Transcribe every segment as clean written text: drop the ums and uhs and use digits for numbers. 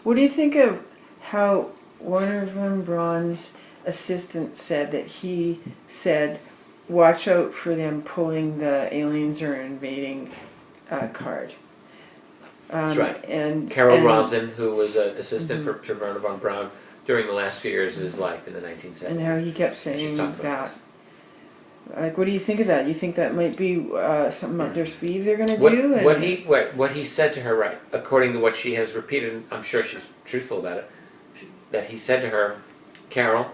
What do you think of how Werner von Braun's assistant said that he said, watch out for them pulling the aliens are invading card? That's right. And Carol Rosin, who was an assistant for Werner von Braun during the last few years of his life in the 1970s. And how he kept saying that. This. Like, what do you think of that? You think that might be something up their sleeve they're going to do? What he said to her, right, according to what she has repeated, and I'm sure she's truthful about it, that he said to her, Carol,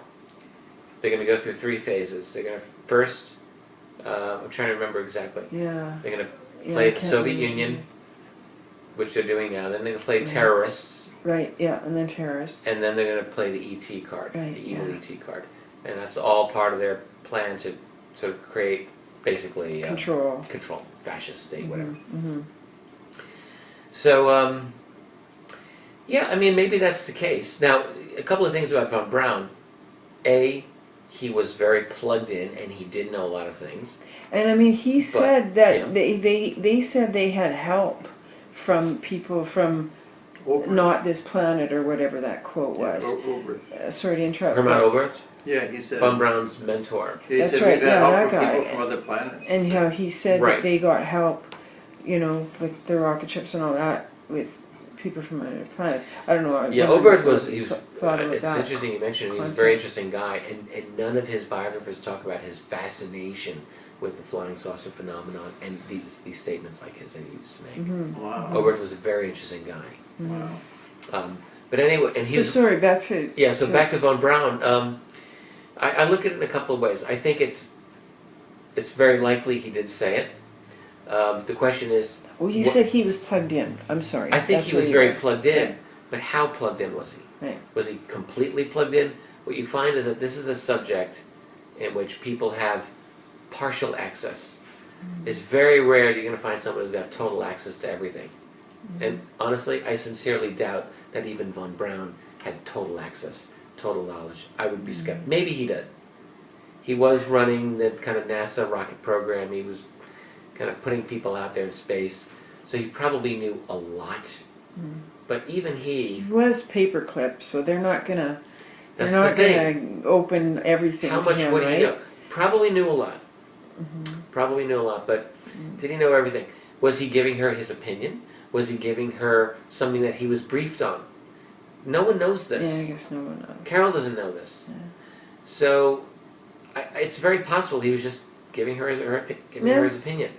they're going to go through 3 phases. They're going to first, I'm trying to remember exactly. Yeah. They're going to play the Soviet Union, which they're doing now. Then they're going to play terrorists. Right, yeah, and then terrorists. And then they're going to play the ET card, right, the evil ET card. And that's all part of their plan to sort of create, basically, control, fascist state, whatever. Mm-hmm. So, yeah, I mean, maybe that's the case. Now, a couple of things about von Braun. A, he was very plugged in, and he did know a lot of things. And I mean, he said that they said they had help from people from not this planet, or whatever that quote was. Sorry to interrupt. Hermann Oberth? Yeah, he said. Von Braun's mentor. That's right, yeah, that guy. People from other planets. And how he said that they got help, you know, with the rocket ships and all that, with people from other planets. I don't know. Yeah, Oberth was, it's interesting you mentioned him. He's a very interesting guy, and none of his biographers talk about his fascination with the flying saucer phenomenon and these statements like his that he used to make. Mm-hmm. Wow. Oberth was a very interesting guy. Wow. But anyway, and so sorry, back to... Yeah, so back to von Braun. I look at it in a couple of ways. I think it's very likely he did say it. The question is... Well, you said he was plugged in. I'm sorry. I think he was very plugged in, but how plugged in was he? Right. Was he completely plugged in? What you find is that this is a subject in which people have partial access. It's very rare you're going to find someone who's got total access to everything. And honestly, I sincerely doubt that even von Braun had total access, total knowledge. I would be skeptical. Maybe he did. He was running the kind of NASA rocket program. He was kind of putting people out there in space. So he probably knew a lot. But even he was paperclip, so they're not gonna open everything. How to much him, would right? he know? Probably knew a lot. Probably knew a lot, but did he know everything? Was he giving her his opinion? Was he giving her something that he was briefed on? No one knows this. Yeah, I guess no one knows. Carol doesn't know this. Yeah. So it's very possible he was just giving her his opinion.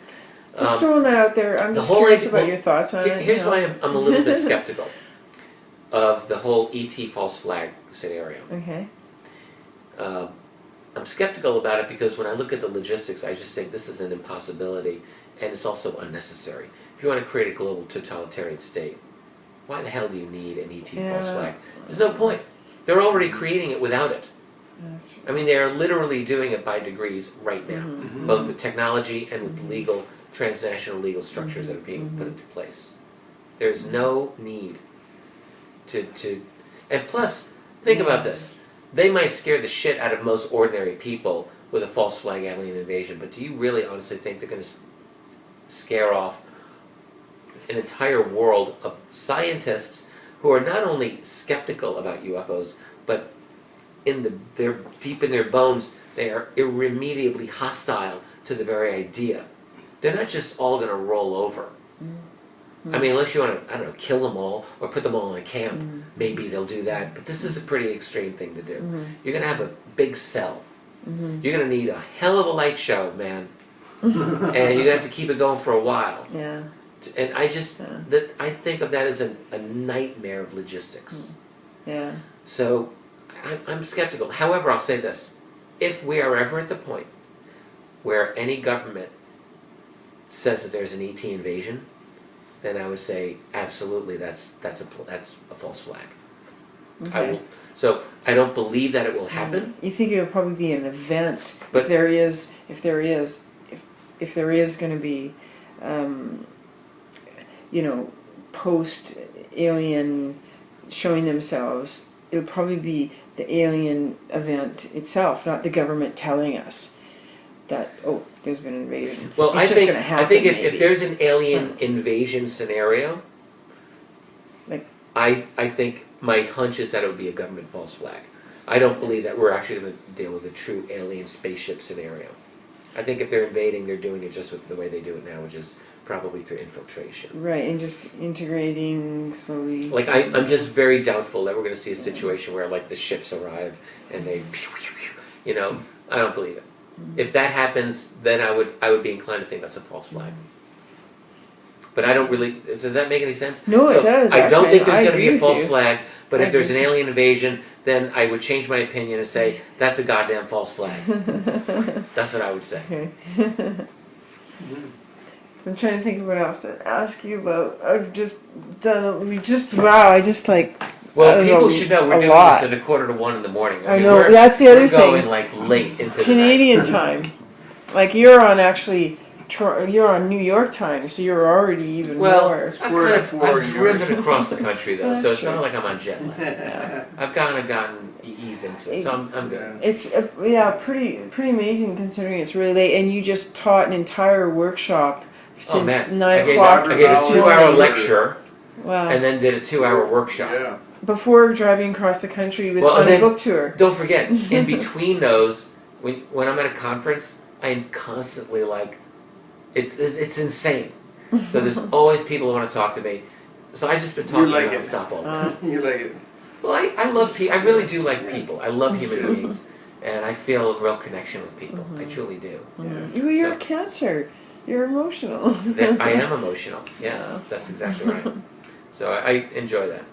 Just throwing that out there. I'm just curious about your thoughts on it. Here's why I'm a little bit skeptical of the whole ET false flag scenario. Okay. I'm skeptical about it because when I look at the logistics, I just think this is an impossibility, and it's also unnecessary. If you want to create a global totalitarian state, why the hell do you need an ET false flag? There's no point. They're already creating it without it. That's true. I mean, they are literally doing it by degrees right now, both with technology and with legal, transnational legal structures that are being put into place. There's no need to and plus, think about this. They might scare the shit out of most ordinary people with a false flag alien invasion, but do you really honestly think they're going to scare off an entire world of scientists who are not only skeptical about UFOs, but they're deep in their bones, they are irremediably hostile to the very idea. They're not just all going to roll over. I mean, unless you want to, I don't know, kill them all or put them all in a camp, maybe they'll do that. But this is a pretty extreme thing to do. You're going to have a big cell. You're going to need a hell of a light show, man. And you're going to have to keep it going for a while. Yeah. And I just, I think of that as a nightmare of logistics. Yeah. So I'm skeptical. However, I'll say this. If we are ever at the point where any government says that there's an ET invasion, then I would say absolutely that's a false flag. Okay. So I don't believe that it will happen. You think it would probably be an event But if there is going to be, you know, post alien showing themselves. It'll probably be the alien event itself, not the government telling us that, oh, there's been an invasion. Well, it's just gonna happen, I think if there's an alien invasion scenario, like, I think my hunch is that it would be a government false flag. I don't believe that we're actually going to deal with a true alien spaceship scenario. I think if they're invading, they're doing it just with the way they do it now, which is probably through infiltration. Right, and just integrating slowly. Like I'm just very doubtful that we're going to see a situation where like the ships arrive and they, you know, I don't believe it. If that happens, then I would be inclined to think that's a false flag. But I don't really. Does that make any sense? No, it does. I don't actually. think there's I going to be agree a false with you. flag. But I if there's an agree. alien invasion, then I would change my opinion and say that's a goddamn false flag. That's what I would say. Okay. I'm trying to think of what else to ask you about. I've just done. Wow! I just like. Well, that was people a- should know we're a doing lot. this at 1:45 in the morning. I mean, know, that's the other we're going thing. like late into Canadian time. Like you're on actually. You're on New York time, so you're already even Well, more. I've driven across the country though, That's so it's true. not like I'm on jet lag. Yeah. I've kind of gotten eased into it, so I'm good. It's pretty amazing considering it's really late, and you just taught an entire workshop since 9 o'clock. I gave a this 2-hour morning. lecture Wow! and then did a 2-hour workshop. Yeah. Before driving across the country with Well, on and a then- book tour. Don't forget, in between those, when I'm at a conference, I am constantly like, it's insane. So there's always people who want to talk to me. So I've just been talking like it. nonstop all day. You like it. Well, I love people. I really do like people. I love human beings, and I feel a real connection with people. I truly do. Ooh, you're So- a Cancer. You're emotional. I am emotional. Yes, that's exactly right. So I enjoy that.